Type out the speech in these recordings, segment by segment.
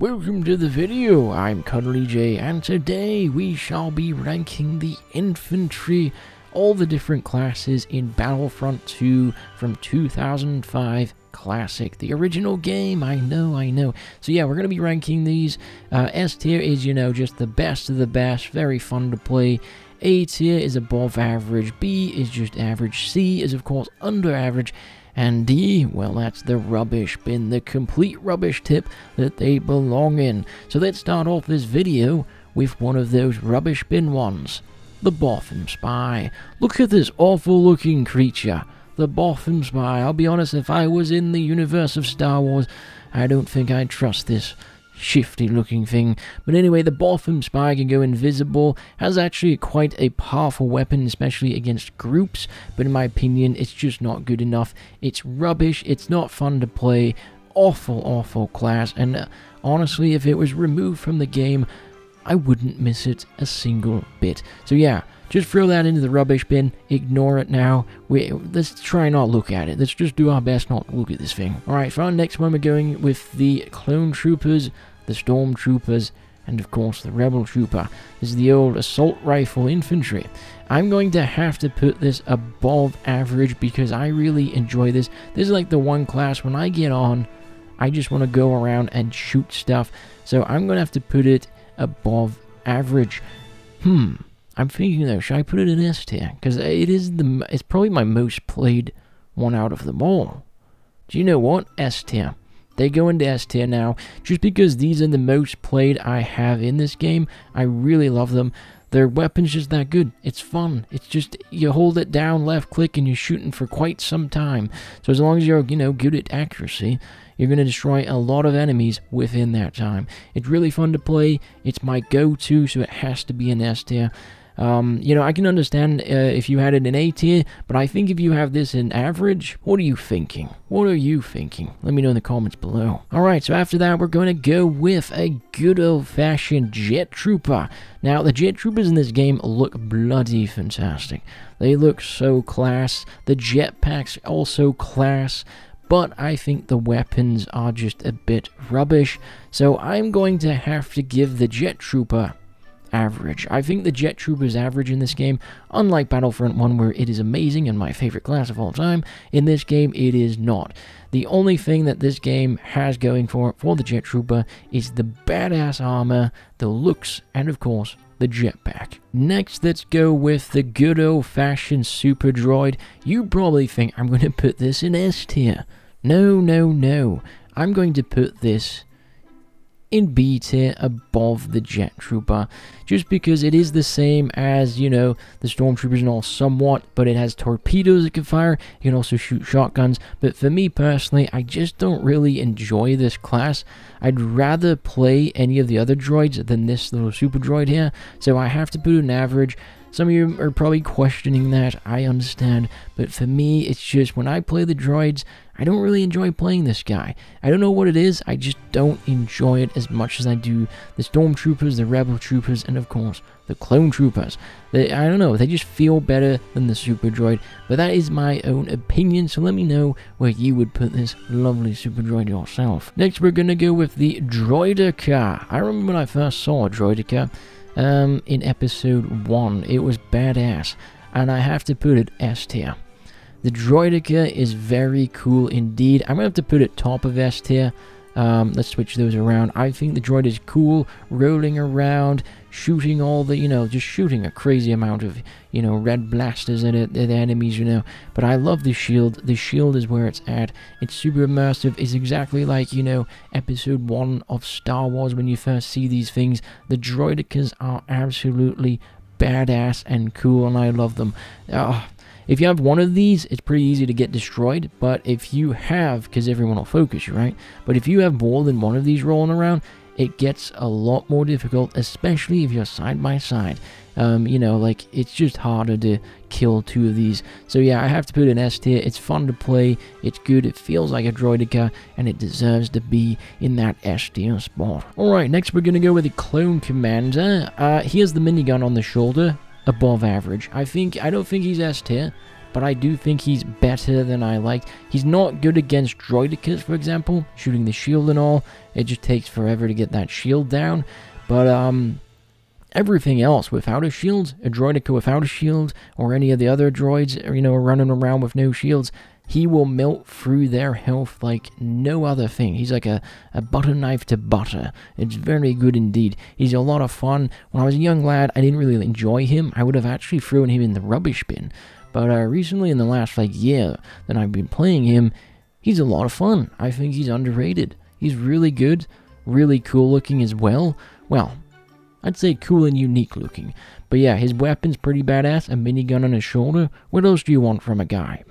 Welcome to the video. I'm CuddlyJay, and today we shall be ranking the infantry, all the different classes in Battlefront 2 from 2005 Classic, the original game. I know. So yeah, we're going to be ranking these. S tier is, just the best of the best, very fun to play. A tier is above average, B is just average, C is of course under average, and D, well, that's the rubbish bin, the complete rubbish tip that they belong in. So let's start off this video with one of those rubbish bin ones, the Boffin Spy. Look at this awful looking creature, the Boffin Spy. I'll be honest, if I was in the universe of Star Wars, I don't think I'd trust this shifty looking thing. But anyway, the Boffin Spy can go invisible, has actually quite a powerful weapon, especially against groups, but in my opinion it's just not good enough. It's rubbish, it's not fun to play, awful class, and honestly, if it was removed from the game, I wouldn't miss it a single bit. So yeah, just throw that into the rubbish bin, ignore it now. Let's try not look at it. Let's just do our best not to look at this thing. Alright, for our next one, we're going with the Clone Troopers, the Storm Troopers, and of course the Rebel Trooper. This is the old Assault Rifle Infantry. I'm going to have to put this above average because I really enjoy this. This is like the one class when I get on, I just want to go around and shoot stuff. So I'm going to have to put it above average. I'm thinking though, should I put it in S tier? Because it's probably my most played one out of them all. Do you know what? S tier. They go into S tier now, just because these are the most played I have in this game. I really love them. Their weapon's just that good. It's fun. It's just, you hold it down, left click, and you're shooting for quite some time. So as long as you're, good at accuracy, you're going to destroy a lot of enemies within that time. It's really fun to play. It's my go-to, so it has to be an S tier. I can understand if you had it in A tier, but I think if you have this in average, what are you thinking? What are you thinking? Let me know in the comments below. Alright, so after that, we're going to go with a good old-fashioned Jet Trooper. Now, the Jet Troopers in this game look bloody fantastic. They look so class. The jetpacks also class. But I think the weapons are just a bit rubbish. So I'm going to have to give the Jet Trooper average. I think the Jet Trooper is average in this game, unlike Battlefront 1 where it is amazing and my favorite class of all time. In this game, it is not. The only thing that this game has going for the Jet Trooper is the badass armor, the looks, and of course, the jetpack. Next, let's go with the good old-fashioned Super Droid. You probably think I'm going to put this in S tier. No. I'm going to put this in B tier above the Jet Trooper, just because it is the same as, the Stormtroopers and all somewhat, but it has torpedoes it can fire. You can also shoot shotguns, but for me personally, I just don't really enjoy this class. I'd rather play any of the other droids than this little super droid here, so I have to put an average. Some of you are probably questioning that, I understand, but for me, it's just when I play the droids, I don't really enjoy playing this guy. I don't know what it is, I just don't enjoy it as much as I do the Stormtroopers, the Rebel Troopers, and of course, the Clone Troopers. I don't know, they just feel better than the Super Droid, but that is my own opinion, so let me know where you would put this lovely Super Droid yourself. Next, we're gonna go with the Droideka. I remember when I first saw a Droideka, in episode 1, it was badass, and I have to put it S tier. The Droideka is very cool indeed. I'm gonna have to put it top of S tier. Let's switch those around. I think the droid is cool, rolling around, shooting all the, just shooting a crazy amount of, red blasters at the enemies, But I love the shield. The shield is where it's at. It's super immersive. It's exactly like, episode 1 of Star Wars when you first see these things. The Droidekas are absolutely badass and cool, and I love them. If you have one of these, it's pretty easy to get destroyed, but if you have, because everyone will focus you, right? But if you have more than one of these rolling around, it gets a lot more difficult, especially if you're side by side. It's just harder to kill 2 of these. So yeah, I have to put an S tier. It's fun to play, it's good, it feels like a Droideka, and it deserves to be in that S tier spot. Alright, next we're going to go with the Clone Commander. He has the minigun on the shoulder, above average. I don't think he's S tier, but I do think he's better than I like. He's not good against droidicas, for example, shooting the shield and all. It just takes forever to get that shield down. But everything else without a shield, a droidica without a shield, or any of the other droids, you know, running around with no shields, he will melt through their health like no other thing. He's like a butter knife to butter. It's very good indeed. He's a lot of fun. When I was a young lad, I didn't really enjoy him. I would have actually thrown him in the rubbish bin. But recently, in the last year that I've been playing him, he's a lot of fun. I think he's underrated. He's really good, really cool looking as well. Well, I'd say cool and unique looking. But yeah, his weapon's pretty badass, a minigun on his shoulder. What else do you want from a guy?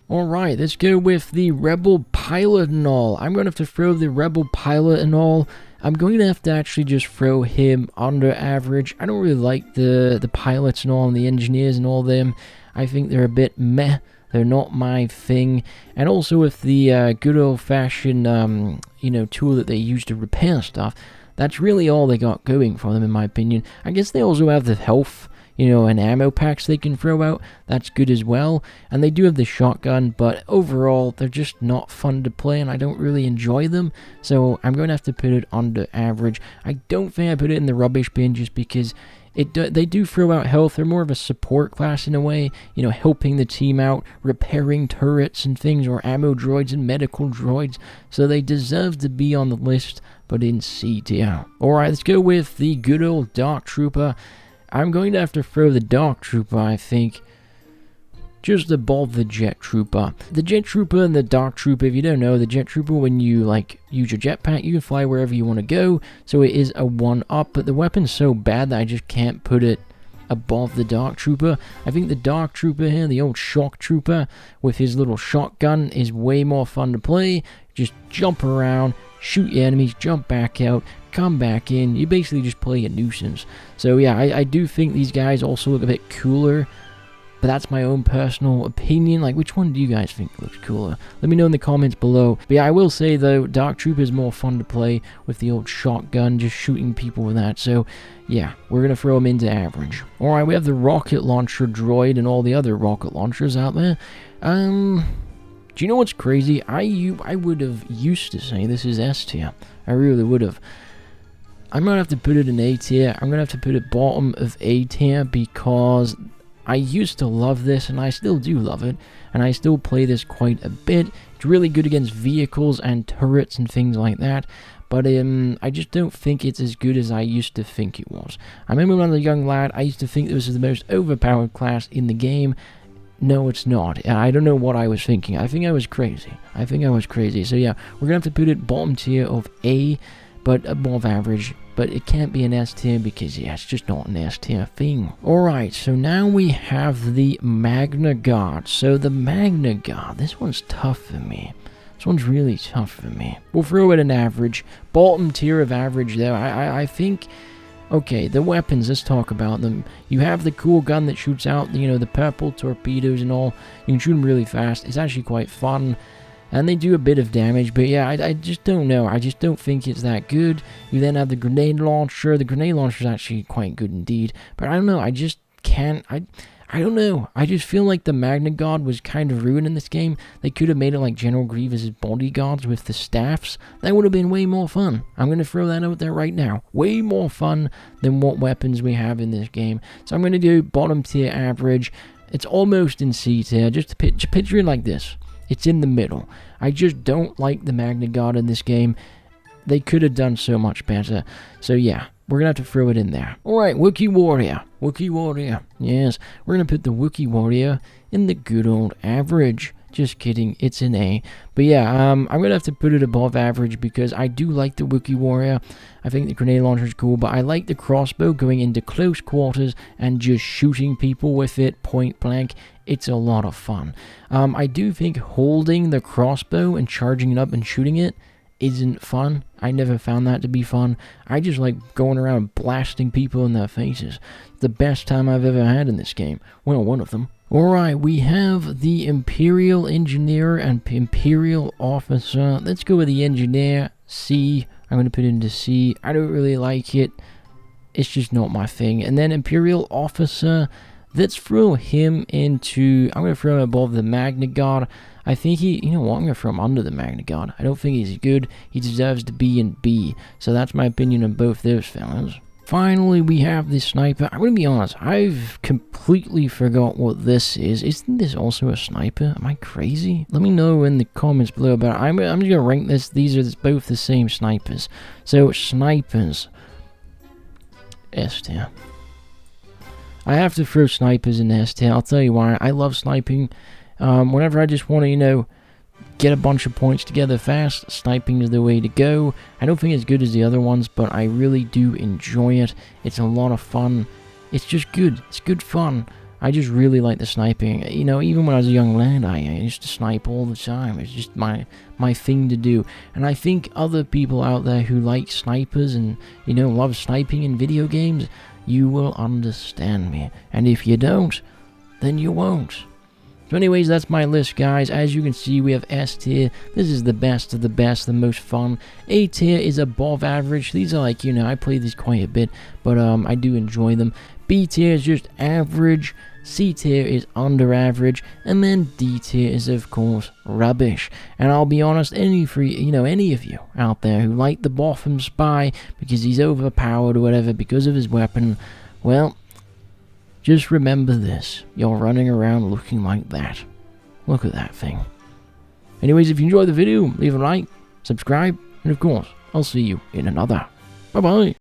Alright, let's go with the Rebel Pilot and all. I'm going to have to throw the Rebel Pilot and all. I'm going to have to actually just throw him under average. I don't really like the pilots and all, and the engineers and all them. I think they're a bit meh. They're not my thing. And also with the good old-fashioned, tool that they use to repair stuff, that's really all they got going for them, in my opinion. I guess they also have the health, and ammo packs they can throw out. That's good as well. And they do have the shotgun, but overall, they're just not fun to play, and I don't really enjoy them. So I'm going to have to put it under average. I don't think I put it in the rubbish bin just because they do throw out health. They're more of a support class in a way, helping the team out, repairing turrets and things, or ammo droids and medical droids. So they deserve to be on the list, but in C tier. Alright, let's go with the good old Dark Trooper. I'm going to have to throw the Dark Trooper, I think, just above the Jet Trooper. The Jet Trooper and the Dark Trooper, if you don't know, the Jet Trooper, when you, use your jetpack, you can fly wherever you want to go, so it is a 1-up, but the weapon's so bad that I just can't put it above the Dark Trooper. I think the Dark Trooper here, the old Shock Trooper, with his little shotgun, is way more fun to play. Just jump around, shoot your enemies, jump back out, come back in. You basically just play a nuisance. So yeah, I do think these guys also look a bit cooler, but that's my own personal opinion. Which one do you guys think looks cooler? Let me know in the comments below. But yeah, I will say though, Dark Trooper is more fun to play with the old shotgun, just shooting people with that. So yeah, we're going to throw him into average. Alright, we have the rocket launcher droid and all the other rocket launchers out there. Do you know what's crazy? I would have used to say this is S tier. I really would have. I'm going to have to put it in A tier. I'm going to have to put it bottom of A tier because I used to love this, and I still do love it, and I still play this quite a bit. It's really good against vehicles and turrets and things like that, but I just don't think it's as good as I used to think it was. I remember when I was a young lad, I used to think this was the most overpowered class in the game. No, it's not. I don't know what I was thinking. I think I was crazy. So yeah, we're going to have to put it bottom tier of A, but above average. But it can't be an S tier because, yeah, it's just not an S tier thing. Alright, so now we have the Magna Guard. So the Magna Guard, this one's tough for me. This one's really tough for me. We'll throw it an average. Bottom tier of average though. I think... Okay, the weapons, let's talk about them. You have the cool gun that shoots out, the purple torpedoes and all. You can shoot them really fast. It's actually quite fun. And they do a bit of damage, but yeah, I just don't know. I just don't think it's that good. You then have the grenade launcher. The grenade launcher is actually quite good indeed. But I don't know, I just can't... I don't know. I just feel like the Magna Guard was kind of ruined in this game. They could have made it like General Grievous' bodyguards with the staffs. That would have been way more fun. I'm going to throw that out there right now. Way more fun than what weapons we have in this game. So I'm going to do bottom tier average. It's almost in C tier. Just picture it like this. It's in the middle. I just don't like the Magna Guard in this game. They could have done so much better. So yeah. We're going to have to throw it in there. Alright, Wookiee Warrior. Wookiee Warrior. Yes, we're going to put the Wookiee Warrior in the good old average. Just kidding, it's an A. But yeah, I'm going to have to put it above average because I do like the Wookiee Warrior. I think the grenade launcher is cool, but I like the crossbow going into close quarters and just shooting people with it point blank. It's a lot of fun. I do think holding the crossbow and charging it up and shooting it isn't fun. I never found that to be fun. I just like going around blasting people in their faces. It's the best time I've ever had in this game. Well, one of them. Alright, we have the Imperial Engineer and Imperial Officer. Let's go with the Engineer, C. I'm going to put it into C. I don't really like it. It's just not my thing. And then Imperial Officer, Let's throw him into... I'm going to throw him above the Magna Guard. I think he... You know what? I'm going to throw him under the Magna Guard. I don't think he's good. He deserves to be in B. So that's my opinion on both those fellas. Finally, we have this sniper. I'm going to be honest. I've completely forgot what this is. Isn't this also a sniper? Am I crazy? Let me know in the comments below. But I'm just going to rank this. These are both the same snipers. So, snipers. S tier. I have to throw snipers in S tier. I'll tell you why. I love sniping. Whenever I just want to, you know, get a bunch of points together fast, sniping is the way to go. I don't think it's good as the other ones, but I really do enjoy it. It's a lot of fun. It's just good. It's good fun. I just really like the sniping. You know, even when I was a young lad, I used to snipe all the time. It's just my thing to do. And I think other people out there who like snipers and, you know, love sniping in video games, you will understand me. And if you don't, then you won't. So anyways, that's my list, guys. As you can see, we have S tier. This is the best of the best, the most fun. A tier is above average. These are like, you know, I play these quite a bit, but I do enjoy them. B tier is just average. C tier is under average, and then D tier is of course rubbish. And I'll be honest, any of you out there who like the Botham Spy because he's overpowered or whatever because of his weapon, well, just remember this: you're running around looking like that. Look at that thing. Anyways, if you enjoyed the video, leave a like, subscribe, and of course, I'll see you in another. Bye bye.